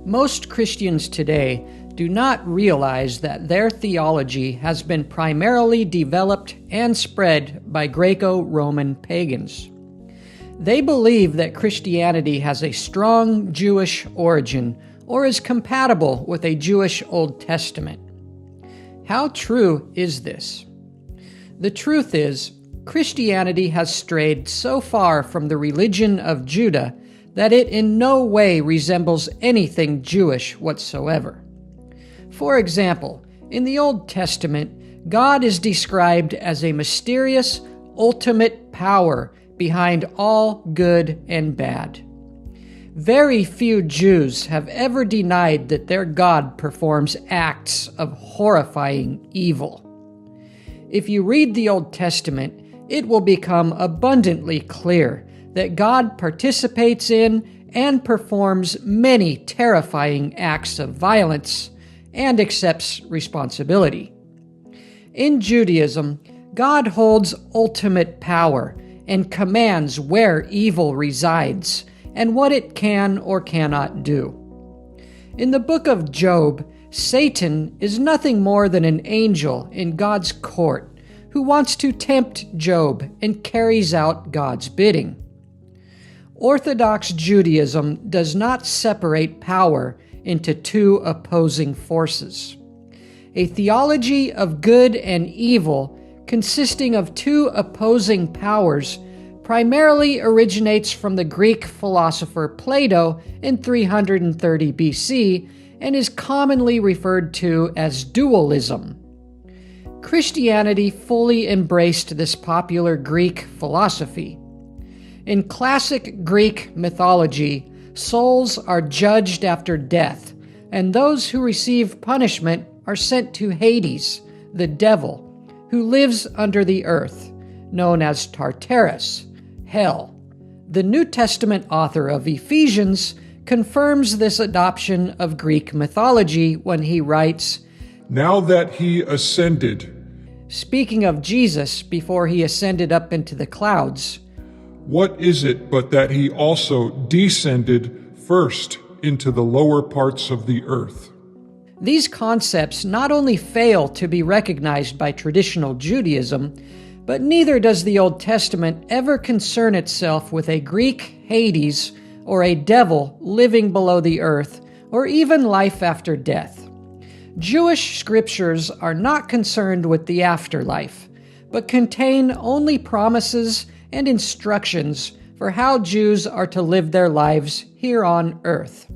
Most Christians today do not realize that their theology has been primarily developed and spread by Greco-Roman pagans. They believe that Christianity has a strong Jewish origin or is compatible with a Jewish Old Testament. How true is this? The truth is, Christianity has strayed so far from the religion of Judah that it in no way resembles anything Jewish whatsoever. For example, in the Old Testament, God is described as a mysterious, ultimate power behind all good and bad. Very few Jews have ever denied that their God performs acts of horrifying evil. If you read the Old Testament, it will become abundantly clear that God participates in and performs many terrifying acts of violence and accepts responsibility. In Judaism, God holds ultimate power and commands where evil resides and what it can or cannot do. In the book of Job, Satan is nothing more than an angel in God's court who wants to tempt Job and carries out God's bidding. Orthodox Judaism does not separate power into two opposing forces. A theology of good and evil consisting of two opposing powers primarily originates from the Greek philosopher Plato in 330 BC and is commonly referred to as dualism. Christianity fully embraced this popular Greek philosophy. In classic Greek mythology, souls are judged after death, and those who receive punishment are sent to Hades, the devil, who lives under the earth, known as Tartarus, hell. The New Testament author of Ephesians confirms this adoption of Greek mythology when he writes, "Now that he ascended," speaking of Jesus before he ascended up into the clouds, "what is it but that he also descended first into the lower parts of the earth?" These concepts not only fail to be recognized by traditional Judaism, but neither does the Old Testament ever concern itself with a Greek Hades or a devil living below the earth, or even life after death. Jewish scriptures are not concerned with the afterlife, but contain only promises and instructions for how Jews are to live their lives here on earth.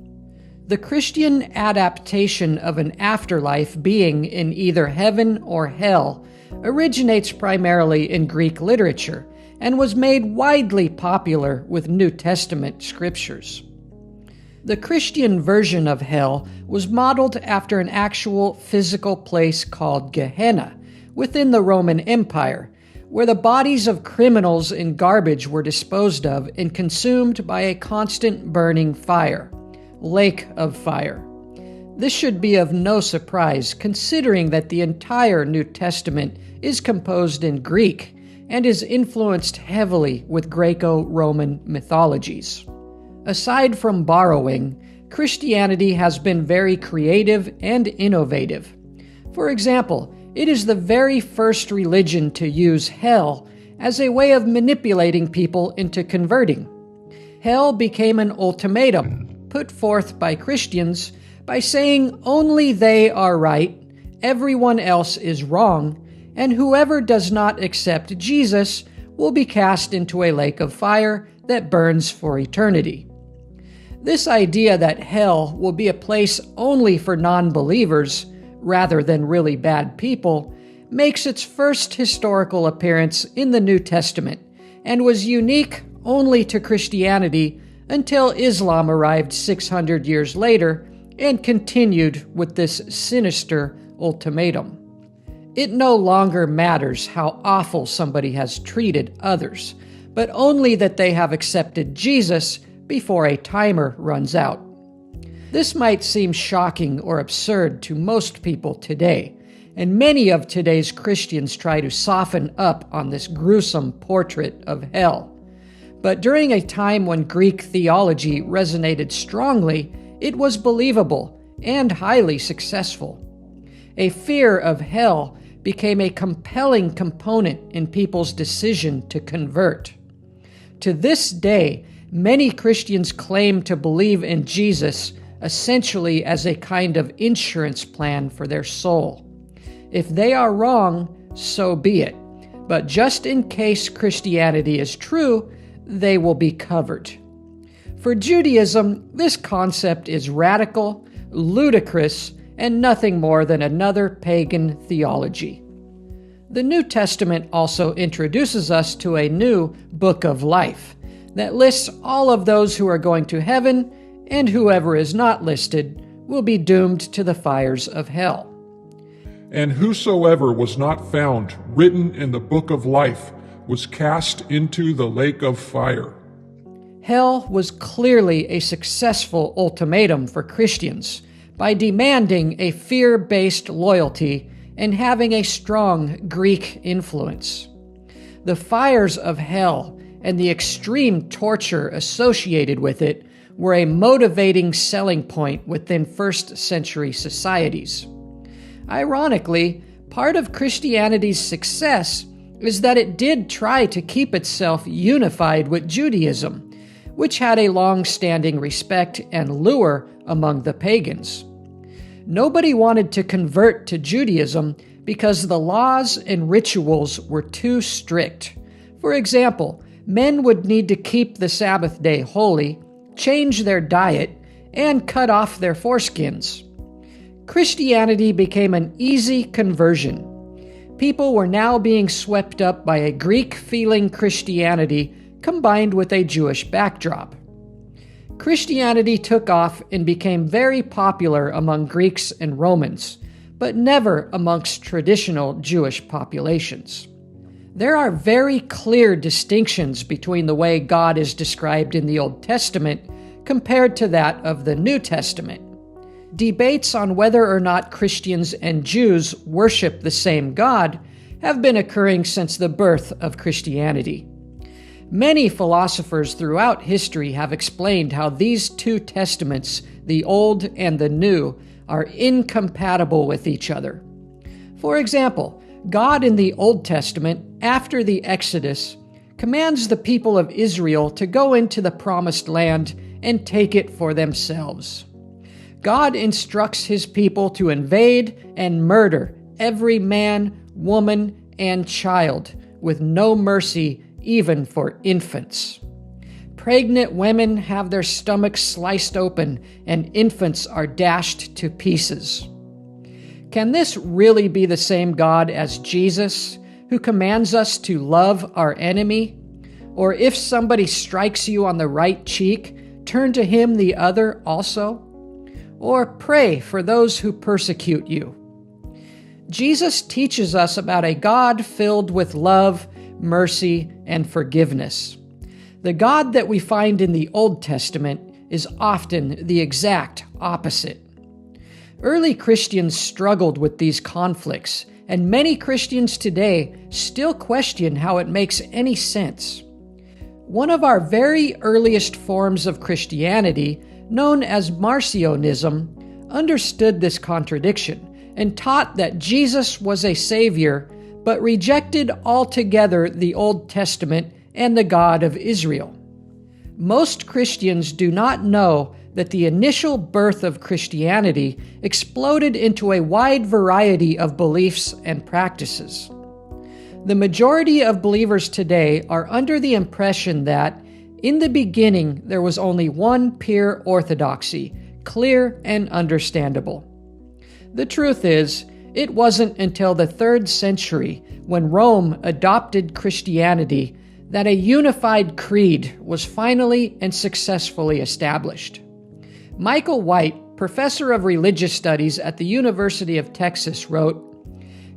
The Christian adaptation of an afterlife being in either heaven or hell originates primarily in Greek literature and was made widely popular with New Testament scriptures. The Christian version of hell was modeled after an actual physical place called Gehenna within the Roman Empire, where the bodies of criminals in garbage were disposed of and consumed by a constant burning fire, lake of fire. This should be of no surprise, considering that the entire New Testament is composed in Greek and is influenced heavily with Greco-Roman mythologies. Aside from borrowing, Christianity has been very creative and innovative. For example, it is the very first religion to use hell as a way of manipulating people into converting. Hell became an ultimatum put forth by Christians by saying only they are right, everyone else is wrong, and whoever does not accept Jesus will be cast into a lake of fire that burns for eternity. This idea that hell will be a place only for non-believers, rather than really bad people, makes its first historical appearance in the New Testament, and was unique only to Christianity until Islam arrived 600 years later and continued with this sinister ultimatum. It no longer matters how awful somebody has treated others, but only that they have accepted Jesus before a timer runs out. This might seem shocking or absurd to most people today, and many of today's Christians try to soften up on this gruesome portrait of hell. But during a time when Greek theology resonated strongly, it was believable and highly successful. A fear of hell became a compelling component in people's decision to convert. To this day, many Christians claim to believe in Jesus essentially as a kind of insurance plan for their soul. If they are wrong, so be it. But just in case Christianity is true, they will be covered. For Judaism, this concept is radical, ludicrous, and nothing more than another pagan theology. The New Testament also introduces us to a new book of life that lists all of those who are going to heaven, and whoever is not listed will be doomed to the fires of hell. And whosoever was not found written in the book of life was cast into the lake of fire. Hell was clearly a successful ultimatum for Christians by demanding a fear-based loyalty and having a strong Greek influence. The fires of hell and the extreme torture associated with it were a motivating selling point within first-century societies. Ironically, part of Christianity's success is that it did try to keep itself unified with Judaism, which had a long-standing respect and lure among the pagans. Nobody wanted to convert to Judaism because the laws and rituals were too strict. For example, men would need to keep the Sabbath day holy, change their diet, and cut off their foreskins. Christianity became an easy conversion. People were now being swept up by a Greek-feeling Christianity combined with a Jewish backdrop. Christianity took off and became very popular among Greeks and Romans, but never amongst traditional Jewish populations. There are very clear distinctions between the way God is described in the Old Testament compared to that of the New Testament. Debates on whether or not Christians and Jews worship the same God have been occurring since the birth of Christianity. Many philosophers throughout history have explained how these two testaments, the Old and the New, are incompatible with each other. For example, God in the Old Testament, after the Exodus, commands the people of Israel to go into the Promised Land and take it for themselves. God instructs his people to invade and murder every man, woman, and child with no mercy, even for infants. Pregnant women have their stomachs sliced open and infants are dashed to pieces. Can this really be the same God as Jesus, who commands us to love our enemy? Or if somebody strikes you on the right cheek, turn to him the other also? Or pray for those who persecute you. Jesus teaches us about a God filled with love, mercy, and forgiveness. The God that we find in the Old Testament is often the exact opposite. Early Christians struggled with these conflicts, and many Christians today still question how it makes any sense. One of our very earliest forms of Christianity, known as Marcionism, understood this contradiction and taught that Jesus was a Savior, but rejected altogether the Old Testament and the God of Israel. Most Christians do not know that the initial birth of Christianity exploded into a wide variety of beliefs and practices. The majority of believers today are under the impression that, in the beginning, there was only one pure orthodoxy, clear and understandable. The truth is, it wasn't until the 3rd century, when Rome adopted Christianity, that a unified creed was finally and successfully established. Michael White, professor of religious studies at the University of Texas, wrote,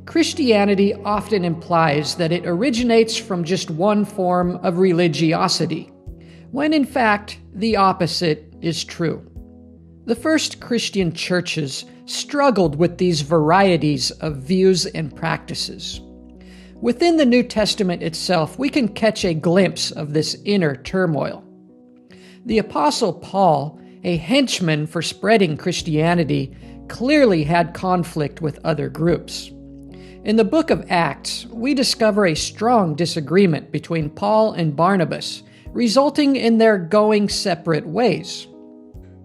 "Christianity often implies that it originates from just one form of religiosity, when in fact the opposite is true." The first Christian churches struggled with these varieties of views and practices. Within the New Testament itself, we can catch a glimpse of this inner turmoil. The Apostle Paul, a henchman for spreading Christianity, clearly had conflict with other groups. In the book of Acts, we discover a strong disagreement between Paul and Barnabas, resulting in their going separate ways.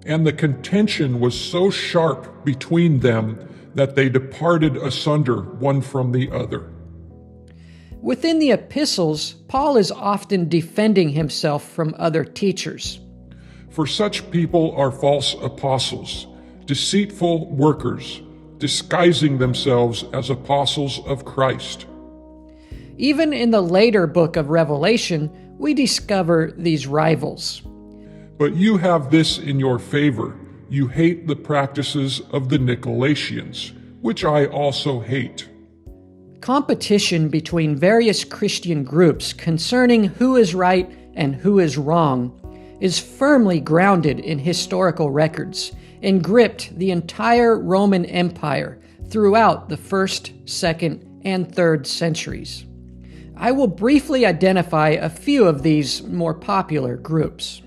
And the contention was so sharp between them that they departed asunder one from the other. Within the epistles, Paul is often defending himself from other teachers. For such people are false apostles, deceitful workers, disguising themselves as apostles of Christ. Even in the later book of Revelation, we discover these rivals. But you have this in your favor: you hate the practices of the Nicolaitans, which I also hate. Competition between various Christian groups concerning who is right and who is wrong is firmly grounded in historical records and gripped the entire Roman Empire throughout the 1st, 2nd, and 3rd centuries. I will briefly identify a few of these more popular groups.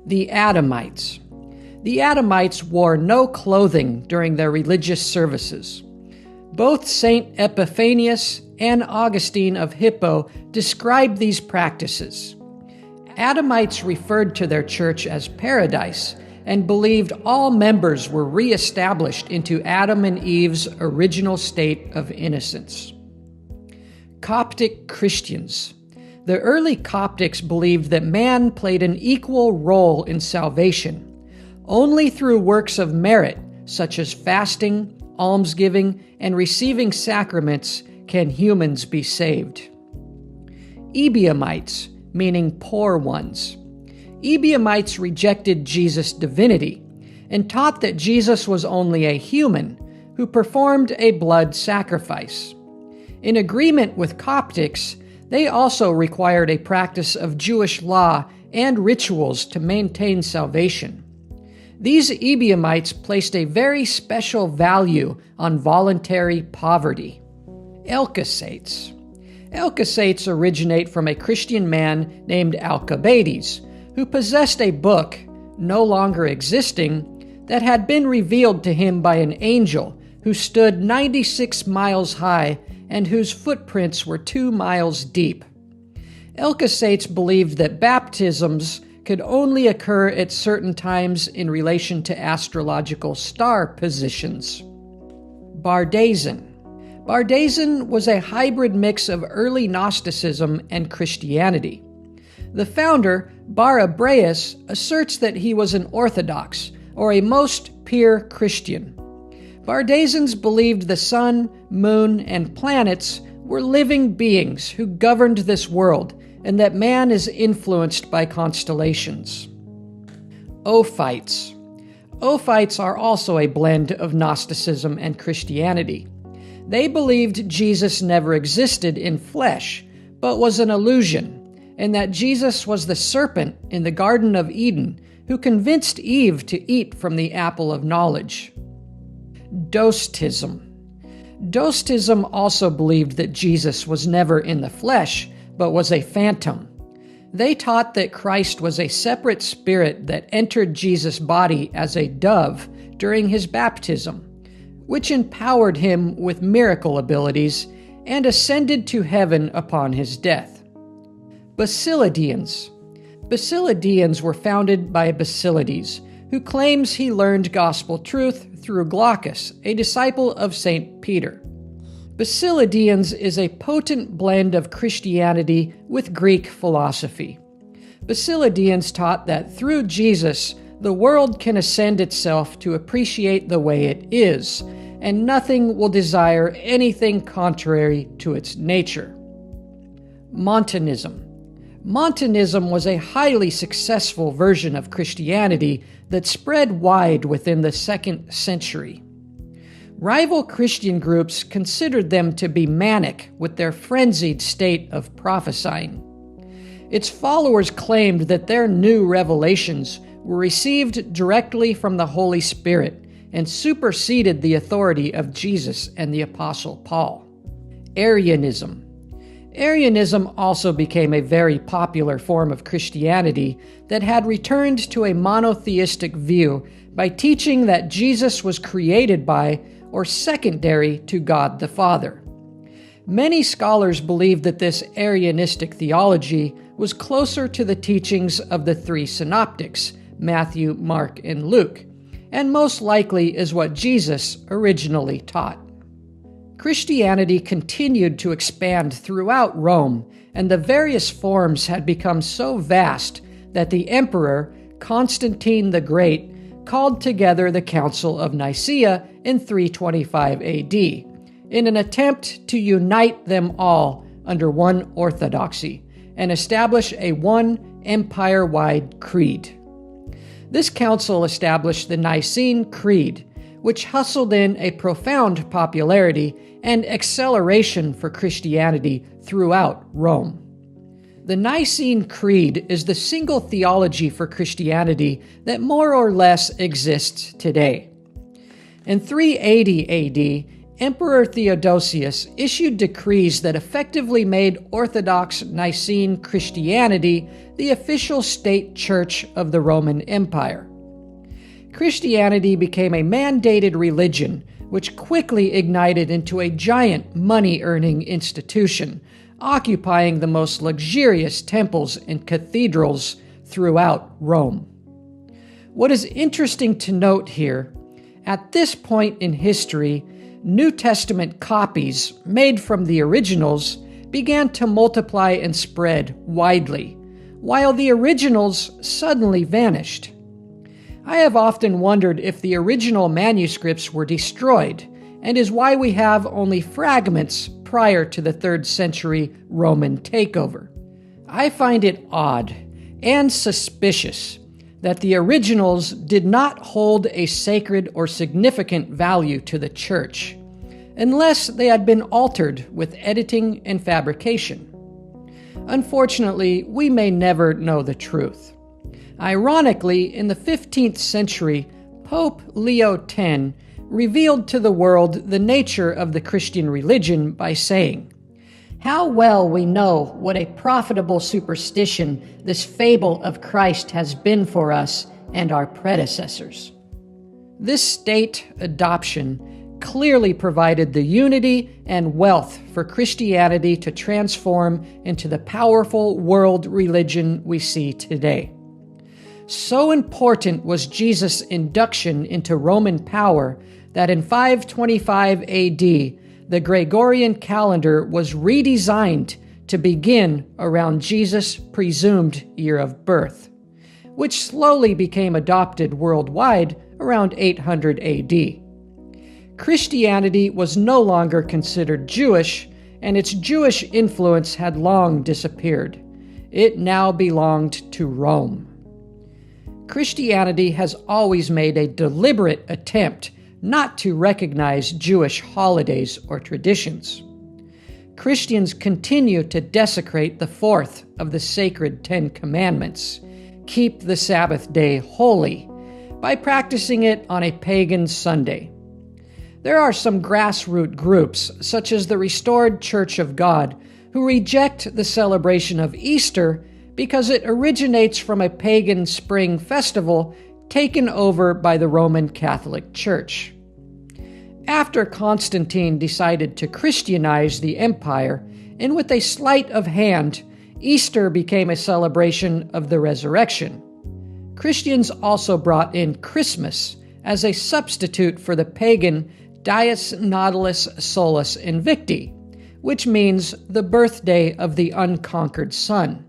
The Adamites. The Adamites wore no clothing during their religious services. Both Saint Epiphanius and Augustine of Hippo described these practices. Adamites referred to their church as paradise and believed all members were reestablished into Adam and Eve's original state of innocence. Coptic Christians. The early Coptics believed that man played an equal role in salvation. Only through works of merit, such as fasting, almsgiving, and receiving sacraments, can humans be saved. EBOMites, meaning poor ones. EBOMites rejected Jesus' divinity and taught that Jesus was only a human who performed a blood sacrifice. In agreement with Coptics, they also required a practice of Jewish law and rituals to maintain salvation. These EBOMites placed a very special value on voluntary poverty. Elka cites. Elka cites originate from a Christian man named Alcibiades, who possessed a book, no longer existing, that had been revealed to him by an angel who stood 96 miles high and whose footprints were 2 miles deep. Elka cites believed that baptisms could only occur at certain times in relation to astrological star positions. Daisen. Daisen was a hybrid mix of early Gnosticism and Christianity. The founder, Bar Abraeus, asserts that he was an Orthodox, or a most pure Christian. Daisens believed the sun, moon, and planets were living beings who governed this world, and that man is influenced by constellations. Ophites. Ophites are also a blend of Gnosticism and Christianity. They believed Jesus never existed in flesh, but was an illusion, and that Jesus was the serpent in the Garden of Eden who convinced Eve to eat from the apple of knowledge. Dostism. Dostism also believed that Jesus was never in the flesh, but was a phantom. They taught that Christ was a separate spirit that entered Jesus' body as a dove during his baptism, which empowered him with miracle abilities and ascended to heaven upon his death. Basilidians. Basilidians were founded by Basilides, who claims he learned gospel truth through Glaucus, a disciple of St. Peter. Basilidians is a potent blend of Christianity with Greek philosophy. Basilidians taught that through Jesus, the world can ascend itself to appreciate the way it is, and nothing will desire anything contrary to its nature. Montanism. Montanism was a highly successful version of Christianity that spread wide within the 2nd century. Rival Christian groups considered them to be manic with their frenzied state of prophesying. Its followers claimed that their new revelations were received directly from the Holy Spirit and superseded the authority of Jesus and the Apostle Paul. Arianism. Arianism also became a very popular form of Christianity that had returned to a monotheistic view by teaching that Jesus was created by or secondary to God the Father. Many scholars believe that this Arianistic theology was closer to the teachings of the three synoptics, Matthew, Mark, and Luke, and most likely is what Jesus originally taught. Christianity continued to expand throughout Rome, and the various forms had become so vast that the emperor, Constantine the Great, called together the Council of Nicaea in 325 AD, in an attempt to unite them all under one orthodoxy and establish a one empire-wide creed. This council established the Nicene Creed, which hustled in a profound popularity and acceleration for Christianity throughout Rome. The Nicene Creed is the single theology for Christianity that more or less exists today. In 380 AD, Emperor Theodosius issued decrees that effectively made Orthodox Nicene Christianity the official state church of the Roman Empire. Christianity became a mandated religion, which quickly ignited into a giant money-earning institution, occupying the most luxurious temples and cathedrals throughout Rome. What is interesting to note here, at this point in history, New Testament copies made from the originals began to multiply and spread widely, while the originals suddenly vanished. I have often wondered if the original manuscripts were destroyed, and is why we have only fragments prior to the 3rd century Roman takeover. I find it odd and suspicious that the originals did not hold a sacred or significant value to the Church, unless they had been altered with editing and fabrication. Unfortunately, we may never know the truth. Ironically, in the 15th century, Pope Leo X revealed to the world the nature of the Christian religion by saying, "How well we know what a profitable superstition this fable of Christ has been for us and our predecessors." This state adoption clearly provided the unity and wealth for Christianity to transform into the powerful world religion we see today. So important was Jesus' induction into Roman power that in 525 AD, the Gregorian calendar was redesigned to begin around Jesus' presumed year of birth, which slowly became adopted worldwide around 800 AD. Christianity was no longer considered Jewish, and its Jewish influence had long disappeared. It now belonged to Rome. Christianity has always made a deliberate attempt not to recognize Jewish holidays or traditions. Christians continue to desecrate the fourth of the sacred 10 Commandments, keep the Sabbath day holy, by practicing it on a pagan Sunday. There are some grassroots groups, such as the Restored Church of God, who reject the celebration of Easter because it originates from a pagan spring festival taken over by the Roman Catholic Church. After Constantine decided to Christianize the empire, and with a sleight of hand, Easter became a celebration of the resurrection. Christians also brought in Christmas as a substitute for the pagan Dies Natalis Solis Invicti, which means the birthday of the unconquered sun,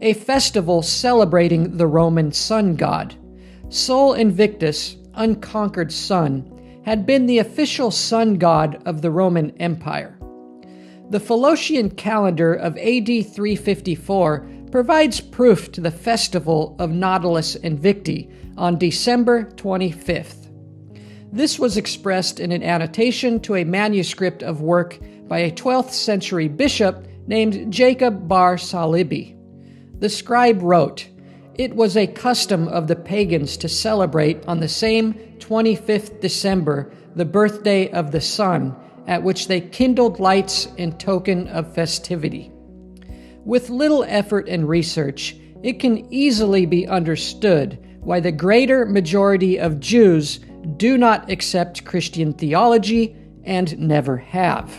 a festival celebrating the Roman sun god. Sol Invictus, unconquered sun, had been the official sun god of the Roman Empire. The Photian calendar of AD 354 provides proof to the festival of Natalis Invicti on December 25th. This was expressed in an annotation to a manuscript of work by a 12th century bishop named Jacob bar Salibi. The scribe wrote, "It was a custom of the pagans to celebrate on the same 25th December the birthday of the sun, at which they kindled lights in token of festivity." With little effort and research, it can easily be understood why the greater majority of Jews do not accept Christian theology and never have.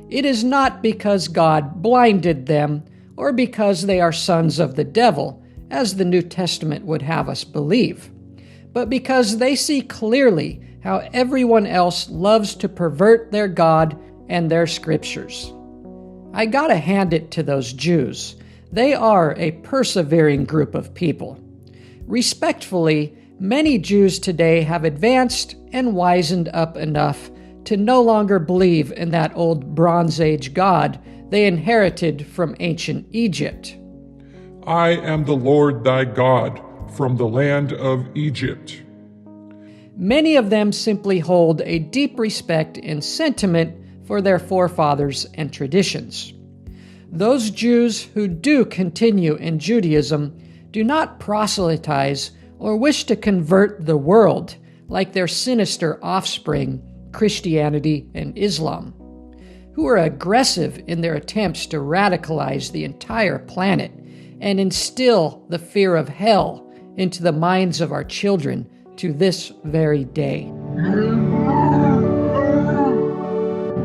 It is not because God blinded them or because they are sons of the devil, as the New Testament would have us believe, but because they see clearly how everyone else loves to pervert their God and their scriptures. I gotta hand it to those Jews. They are a persevering group of people. Respectfully, many Jews today have advanced and wisened up enough to no longer believe in that old Bronze Age God they inherited from ancient Egypt. I am the Lord thy God from the land of Egypt. Many of them simply hold a deep respect and sentiment for their forefathers and traditions. Those Jews who do continue in Judaism do not proselytize or wish to convert the world like their sinister offspring, Christianity and Islam, who are aggressive in their attempts to radicalize the entire planet and instill the fear of hell into the minds of our children to this very day.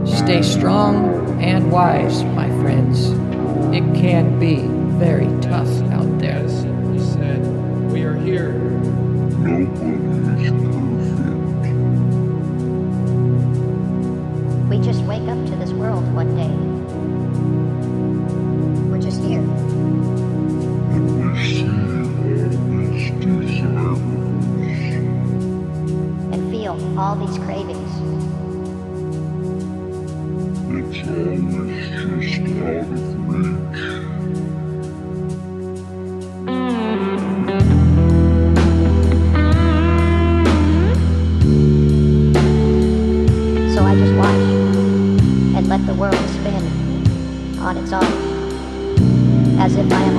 Stay strong and wise, my friends. It can be very tough out there. As he said, we are here. Nobody is perfect. We just wake up to this world one day. We're just here. And we see all these desirables. And feel all these cravings. It's always just out of reach. So I just watch and let the world spin on its own, as if I am